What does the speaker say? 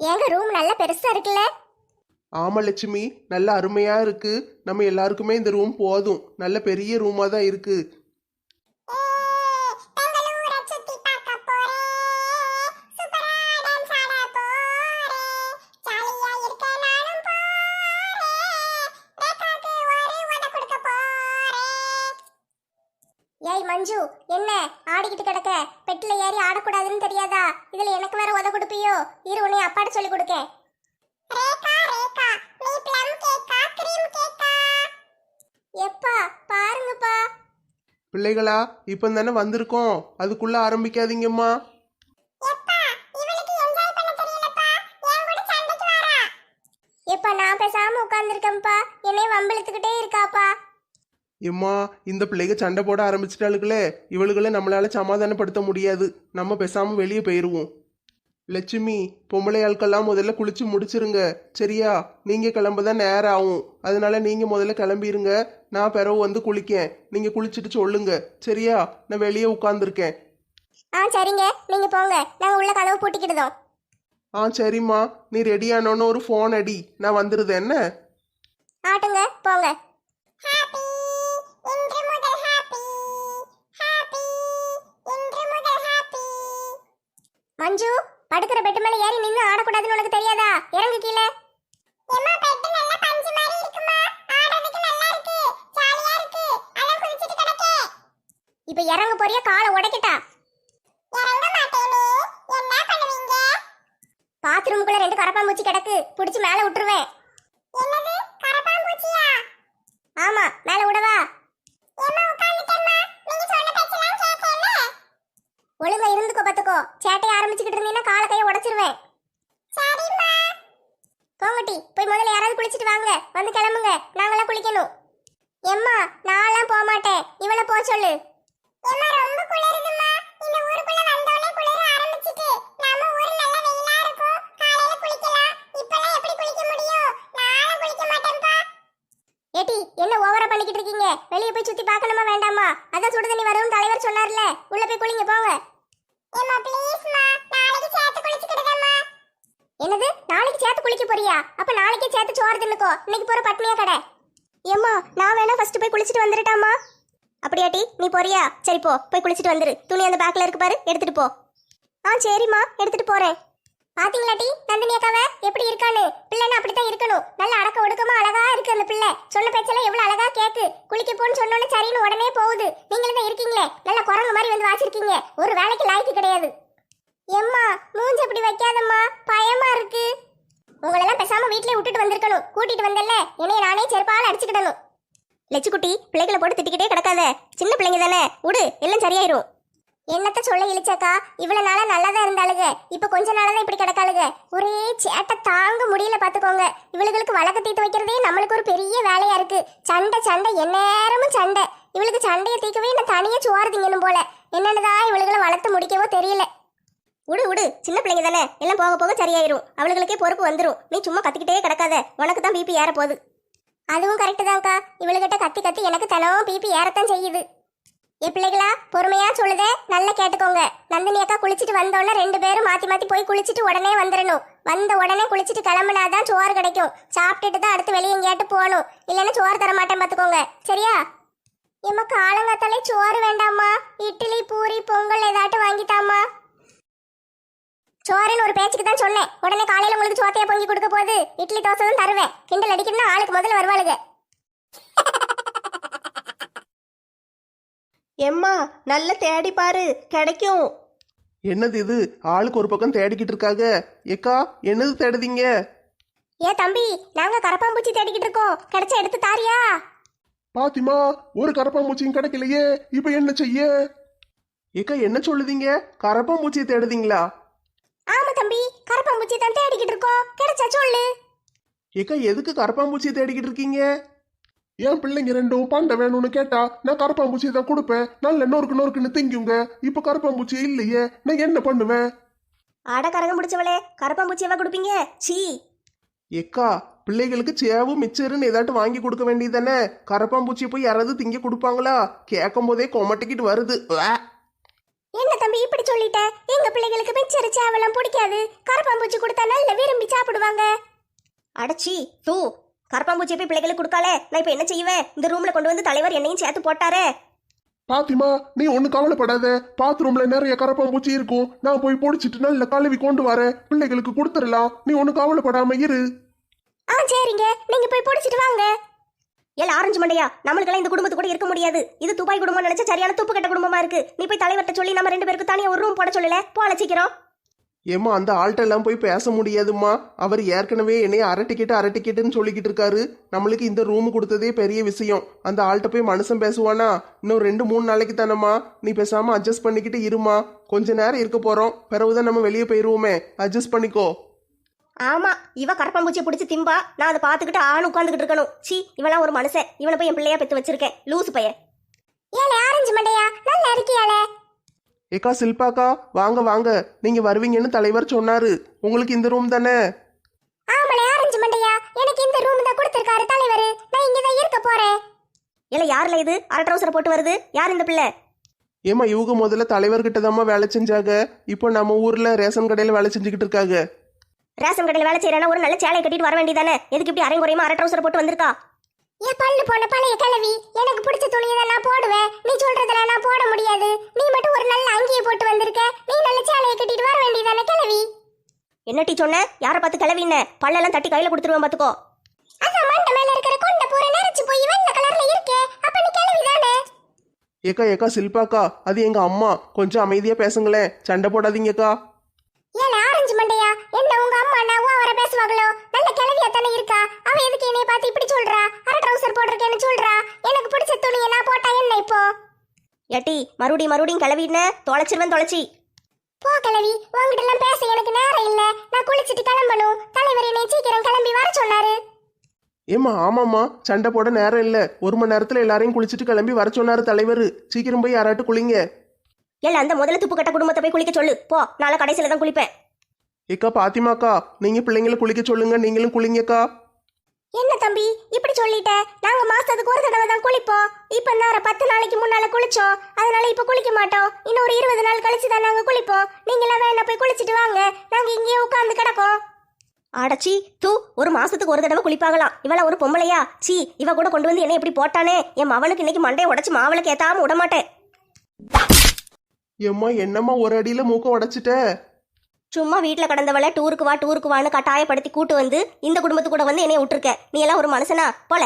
ஏங்க ரூம் நல்ல பெருசா இருக்குல்ல? ஆமா லட்சுமி, நல்ல அருமையா இருக்கு. நம்ம எல்லாருக்குமே இந்த ரூம் போதும். நல்ல பெரிய ரூமா தான் இருக்கு. ஏய் மஞ்சு, என்ன ஆடிக்கிட்டு கிடக்க? பெட்டில ஏறி ஆடக்கூடாதுன்னு தெரியாதா? இதுல எனக்கு வேற உத கொடுப்பியோ? இரு, உன்னை அப்பாட்ட சொல்லி கொடுக்கேன். எப்பா பாருங்கப்பா. பிள்ளைகளா, இப்போ தானே வந்திருக்கோம், அதுக்குள்ள ஆரம்பிக்காதீங்கம்மா. எப்பா நான் பேசாம உட்கார்ந்துருக்கேன்ப்பா, என்னைய வம்பிழுத்துக்கிட்டே இருக்காப்பா. எம்மா, இந்த பிள்ளைங்க சண்டை போட ஆரம்பிச்சிட்டாளுகளே, இவளுகளை நம்மளால சமாதானப்படுத்த முடியாது. நம்ம பேசாம வெளியே போயிருவோம். லட்சுமி, பொம்பளை ஆட்கள்லாம் முதல்ல குளிச்சு முடிச்சிருங்க, சரியா? நீங்க கிளம்பதான் நேரம் ஆகும், அதனால நீங்க முதல்ல கிளம்பிருங்க. நான் பிறகு வந்து குளிக்கேன், நீங்க குளிச்சுட்டு சொல்லுங்க, சரியா? நான் வெளியே உட்கார்ந்துருக்கேன். சரிங்க, நீங்க போங்க, நாங்க உள்ள கதவு பூட்டிக்கிடுதோம். சரிம்மா, நீ ரெடியானோன்னு ஒரு ஃபோன் அடி, நான் வந்துருது என்ன? ஆட்டுங்க, போங்க. மஞ்சு, படுக்கிற பெட்டு மேல ஏறி நின்னு ஆடக்கூடாதுன்னு உனக்கு தெரியாதா? இறங்கு கீழே. இப்ப இறங்க போறியா? காலை உடைக்கட்டா? பாத்ரூமுக்குள்ள 2 கரப்பாம்பூச்சி கிடக்கு, புடிச்சு மேல விட்டுருவேன். ஆமா, மேல விடவா? ஒழுங்கா இருந்துக்கோ, பாத்துக்கோ. சேட்டையை ஆரம்பிச்சுக்கிட்டு இருந்தீங்கன்னா காலை கையை உடைச்சிருவேன். போங்கட்டி, போய் முதல்ல யாராவது குளிச்சுட்டு வாங்க, வந்து கிளம்புங்க, நாங்களாம் குளிக்கணும். எம்மா, நான்லாம் போக மாட்டேன், இவளை போக சொல்லு. ஏட்டி, என்ன ஓவரா பண்ணிக்கிட்டு இருக்கீங்க? வெளியே போய் சுத்தி பார்க்கணுமா வேண்டாமா? அதான் சுடு தண்ணி வரும் தலைவர் சொன்னார்ல, உள்ள போய் குளிங்க, போங்க. என்னது, நாளைக்கு சேர்த்து குளிக்க போறியா? அப்ப நாளைக்கே சேர்த்து சோறு தின்னுக்கோ, இன்னைக்கு போற பட்னியா கடை. ஏம்மா, நான் வேணா ஃபர்ஸ்ட் போய் குளிச்சுட்டு வந்துடட்டாமா? அப்படியாட்டி, நீ போறியா? சரி போ, போய் குளிச்சுட்டு வந்துரு. துணி அந்த பேக்ல இருக்கு பாரு, எடுத்துட்டு போ. சரிம்மா, எடுத்துட்டு போறேன். பாத்தீங்களாட்டி நந்தினி அக்காவை எப்படி இருக்கான்னு? பிள்ளைன்னு அப்படித்தான் இருக்கணும், நல்ல அடக்க ஒடுக்கமா அழகா இருக்கு அந்த பிள்ளை. சொன்ன பேச்செல்லாம் எவ்வளவு அழகா கேக்கு. குளிக்க போன்னு சொன்னோன்னு சரின்னு உடனே போகுது. நீங்களும் தான் இருக்கீங்களே, நல்ல குரங்கு மாதிரி வந்து வாச்சிருக்கீங்க. ஒரு வேலைக்கு லாய்க்கு கிடையாது. எம்மா, மூஞ்சி அப்படி வைக்காதம்மா, பயமா இருக்கு. உங்களெல்லாம் பேசாம வீட்லயே விட்டுட்டு வந்திருக்கணும். கூட்டிட்டு வந்தல, என்னைய நானே செருப்பால அடிச்சுக்கிடணும். லட்சுக்குட்டி, பிள்ளைகளை போட்டு திட்டிக்கிட்டே கிடக்காத, சின்ன பிள்ளைங்க தானே, விடு, எல்லாம் சரியாயிரும். என்னத்த சொல்ல இழிச்சாக்கா, இவ்வளவு நாளா நல்லாதான் இருந்தாளுங்க, இப்ப கொஞ்ச நாளதான் இப்படி கிடக்காளுங்க. ஒரே சேட்டை தாங்க முடியல, பாத்துக்கோங்க. இவளுகளுக்கு வழக்க தீர்த்து வைக்கிறதே நம்மளுக்கு ஒரு பெரிய வேலையா இருக்கு. சண்டை சண்டை, எந்நேரமும் சண்டை. இவளுக்கு சண்டையை தீர்க்கவே நான் தனியா சோறு திங்கணும் போல. என்னன்னுதான் இவளுகளை வளர்த்து முடிக்கவோ தெரியல. விடு விடு, சின்ன பிள்ளைங்க தானே, எல்லாம் போக போக சரியாயிரும். அவளுகளுக்கே பொறுப்பு வந்துடும். நீ சும்மா கத்திக்கிட்டே கிடக்காத, உனக்கு தான் பிபி ஏற போகுது. அதுவும் கரெக்டு தான்க்கா, இவளுகிட்ட கத்தி கத்தி எனக்கு தினமும் பிபி ஏறத்தான் செய்யுது. என் பிள்ளைகளா, பொறுமையா சொல்லுதே, நல்லா கேட்டுக்கோங்க. நந்தினி அக்கா குளிச்சுட்டு வந்தோடனே 2 பேரும் மாத்தி மாத்தி போய் குளிச்சுட்டு உடனே வந்துடணும். வந்த உடனே குளிச்சுட்டு கிளம்புனாதான் சோறு கிடைக்கும். சாப்பிட்டுட்டு தான் அடுத்து வெளியே எங்கேயாட்டு போகணும், இல்லைன்னா சோறு தர மாட்டேன், பாத்துக்கோங்க, சரியா? எம்மா, காலங்காத்தாலே சோறு வேண்டாமா? இட்லி பூரி பொங்கல் ஏதாட்டு வாங்கிட்டாமா? சோறுன்னு ஒரு பேச்சுக்கு தான் சொன்னேன். உடனே காலையில உங்களுக்கு சோத்தையா பொங்கி கொடுக்க போகுது. இட்லி தோசை தான் தருவேன். கிண்டல் அடிக்கணும்னா ஆளுக்கு முதல்ல வருவாளுங்க. எம்மா, நல்ல தேடி பாரு, கிடைக்கும். என்னது இது, ஆளுக்கு ஒரு பக்கம் தேடிக்கிட்டு இருக்காங்க. ஏக்கா, என்னது தேடுதீங்க? தம்பி, நாங்க கரப்பாம்பூச்சி தேடிக்கிட்டு இருக்கோம், கிடைச்சா எடுத்து தாரியா? பாத்திமா, ஒரு கரப்பாம்பூச்சியும் கிடைக்கலையே, இப்ப என்ன செய்ய? ஏக்கா, என்ன சொல்லுதீங்க? கரப்பாம்பூச்சியை தேடுதீங்களா? ஆமா தம்பி, கரப்பாம்பூச்சி தான் தேடிக்கிட்டு இருக்கோம், கிடைச்சா சொல்லு. ஏக்கா, எதுக்கு கரப்பாம்பூச்சியை தேடிக்கிட்டு இருக்கீங்க? என் பிள்ளைங்க 2 பாண்டை வேணும்னு கேட்டா நான் கரப்பாம்பூச்சியை தான் கொடுப்பேன். நல்ல நொறுக்குன்னு திங்குங்க. இப்ப கரப்பாம்பூச்சி இல்லையே, நான் என்ன பண்ணுவேன்? ஆட கரகம் முடிச்சவளே, கரப்பாம்பூச்சியவா கொடுப்பீங்க? சீ. ஏக்கா, பிள்ளைகளுக்கு சேவு மிச்சருன்னு ஏதாட்டு வாங்கி கொடுக்க வேண்டியதானே? கரப்பாம்பூச்சியை போய் யாராவது திங்க கொடுப்பாங்களா? கேட்கும் போதே கொமட்டிக்கிட்டு வருது. என்ன தம்பி இப்படி சொல்லிட்ட? எங்க பிள்ளைகளுக்கு மிச்சர் சேவலம் பிடிக்காது. கரப்பாம்பூச்சி கொடுத்தா நல்ல விரும்பி சாப்பிடுவாங்க. அடச்சி தூ, கரப்பாம்பூச்சி போய் பிள்ளைகளுக்கு கொடுக்காலே. நான் இப்ப என்ன செய்வேன்? இந்த ரூம்ல கொண்டு வந்து தலைவர் என்னையும் சேர்த்து போட்டாரே. பாத்திமா, நீ ஒண்ணு கவலைப்படாத. பாத்ரூம்ல நிறைய கரப்பாம்பூச்சி இருக்கும். நான் போய் பொடிச்சிட்டு நல்ல கழுவி கொண்டு வரேன். பிள்ளைகளுக்கு கொடுத்துடலாம். நீ ஒண்ணு கவலைப்படாம இரு. சரிங்க, நீங்க போய் பிடிச்சிட்டு வாங்க. ஏல ஆரஞ்சு மண்டையா, நம்மளுக்கெல்லாம் இந்த குடும்பத்து கூட இருக்க முடியாது. இது துபாய் குடும்பம் நினைச்சா சரியான துப்பு கட்ட குடும்பமா இருக்கு. நீ போய் தலைவர்கிட்ட சொல்லி நம்ம 2 பேருக்கு தனியா ஒரு ரூம் போட சொல்லல. போல சீக்கிரம். ஏம்மா, அந்த ஆள்கிட்ட எல்லாம் போய் பேச முடியாதும்மா. அவர் ஏற்கனவே என்னைய அரட்டிக்கிட்டுன்னு சொல்லிக்கிட்டு இருக்காரு. நம்மளுக்கு இந்த ரூம் கொடுத்ததே பெரிய விஷயம். அந்த ஆள்கிட்ட போய் மனுஷன் பேசுவானா? இன்னும் 2-3 நாளைக்கு தானம்மா. நீ பேசாம அட்ஜஸ்ட் பண்ணிக்கிட்டு இருமா. கொஞ்ச நேரம் இருக்க போறோம், பிறகுதான் நம்ம வெளியே போயிருவோமே. அட்ஜஸ்ட் பண்ணிக்கோ. ஆமா, இவ கரப்பாம்பூச்சியை பிடிச்சி திம்பா. நான் அதை பாத்துக்கிட்டு ஆண் உட்காந்துக்கிட்டு இருக்கணும். சி, இவெல்லாம் ஒரு மனுஷன். இவனை போய் என் பிள்ளையா பெத்து வச்சிருக்கேன். லூசு பையன். ஏலே ஆரஞ்சு மண்டையா, நல்லா இருக்கியாலே? ஏக்கா சில்பாக்கா, வாங்க வாங்க. நீங்க வருவீங்கன்னு தலைவர் சொன்னாரு. உங்களுக்கு இந்த ரூம் தானே? ஆமலே ஆரஞ்சு மண்டையா, எனக்கு இந்த ரூம் தான் கொடுத்திருக்காரு தலைவர். நான் இங்க தான் இருக்க போறேன். இல்ல யாருல இது அரை ட்ரௌசர் போட்டு வருது? யார் இந்த பிள்ளை? ஏம்மா, இவங்க முதல்ல தலைவர்கிட்ட தாம்மா வேலை செஞ்சாங்க. இப்போ நம்ம ஊர்ல ரேஷன் கடையில வேலை செஞ்சுக்கிட்டு இருக்காங்க. ரேஷன் கடையில் வேலை செய்யறா ஒரு நல்ல சேலையை கட்டிட்டு வர வேண்டியதானே? எதுக்கு இப்படி அரைங்குறையமா அரை ட்ரௌசர் போட்டு வந்திருக்கா? ஏன் பல்லு போன பழைய கிழவி, எனக்கு பிடிச்ச துணியை தான் நான் போடுவேன். நீ சொல்றதெல்லாம் நான் போட முடியாது. நீ மட்டும் ஒரு நல்ல அங்கியை போட்டு வந்திருக்க. நீ நல்ல சேலையை கட்டிட்டு வர வேண்டியதானே கிழவி. என்ன டீ சொன்ன? யாரை பார்த்து கிளவின்ன? பல்லெல்லாம் தட்டி கையில கொடுத்துருவேன் பாத்துக்கோ. அதான் மண்டை மேல இருக்கிற கொண்ட பூர நரைச்சு போய் வெள்ளை கலர்ல இருக்கே, அப்ப நீ கிழவி தானே? ஏக்கா சில்பாக்கா, அது எங்க அம்மா. கொஞ்சம் அமைதியா பேசுங்களேன். சண்டை போடாதீங்கக்கா. ஏல ஆரஞ்சு மண்டையா, என்ன உங்க அம்மா நான் ஓவர பேசுவாங்களோ? நல்ல கிழவியா தானே இருக்கா. அவ எதுக்கு என்னைய பார்த்து இப்படி சொல்றா? அரை ட்ரௌசர் போட்டிருக்கேன்னு சொல்றா. எனக்கு பிடிச்ச துணியை நான் போட்டா என்ன இப்போ? ஏட்டி, மறுபடியும் கிளவின்னு தொலைச்சிருவேன். தொலைச்சி போ கிழவி, உங்ககிட்ட எல்லாம் பேச எனக்கு நேரம் இல்ல. நான் குளிச்சிட்டு கிளம்பணும். தலைவர் என்னை சீக்கிரம் கிளம்பி வர சொன்னாரு. ஏம்மா, ஆமாம்மா, சண்டை போட நேரம் இல்ல. 1 மணி நேரத்துல எல்லாரையும் குளிச்சுட்டு கிளம்பி வர சொன்னாரு தலைவர். சீக்கிரம் போய் யாராட்டு குளிங்க. இல்ல அந்த முதல்ல துப்பு கட்ட குடும்பத்தை போய் குளிக்க சொல்லு. போ, நாளை கடைசியில தான் குளிப்பேன். ஏக்கா பாத்திமாக்கா, நீங்க பிள்ளைங்களை குளிக்க சொல்லுங்க. நீங்களும் குளிங்கக்கா. என்ன தம்பி இப்படி சொல்லிட்ட? நாங்க மாசத்துக்கு ஒரு தடவை தான் குளிப்போம். இப்ப நான் 10 நாளைக்கு முன்னால குளிச்சோம். அதனால இப்ப குளிக்க மாட்டோம். இன்னும் ஒரு 20 நாள் கழிச்சு தான் நாங்க குளிப்போம். நீங்களாம் வேணா போய் குளிச்சிட்டு வாங்க. நாங்க இங்கேயே உட்கார்ந்து கிடக்கோம். அடச்சி தூ, ஒரு மாசத்துக்கு ஒரு தடவை குளிப்பாங்களாம். இவள ஒரு பொம்பளையா? சி, இவ கூட கொண்டு வந்து என்ன இப்படி போட்டானே. என் மவனுக்கு இன்னைக்கு மண்டையை உடைச்சு மாவளுக்கு ஏத்தாம விடமாட்டேன். ஏம்மா, என்னம்மா ஒரு அடியில மூக்க உடைச்சிட்ட? சும்மா வீட்டுல கடந்தவளை டூருக்கு வான்னு கட்டாயப்படுத்தி கூட்டு வந்து இந்த குடும்பத்து கூட வந்து என்னைய விட்டுருக்க. நீ எல்லாம் ஒரு மனுஷனா? போல.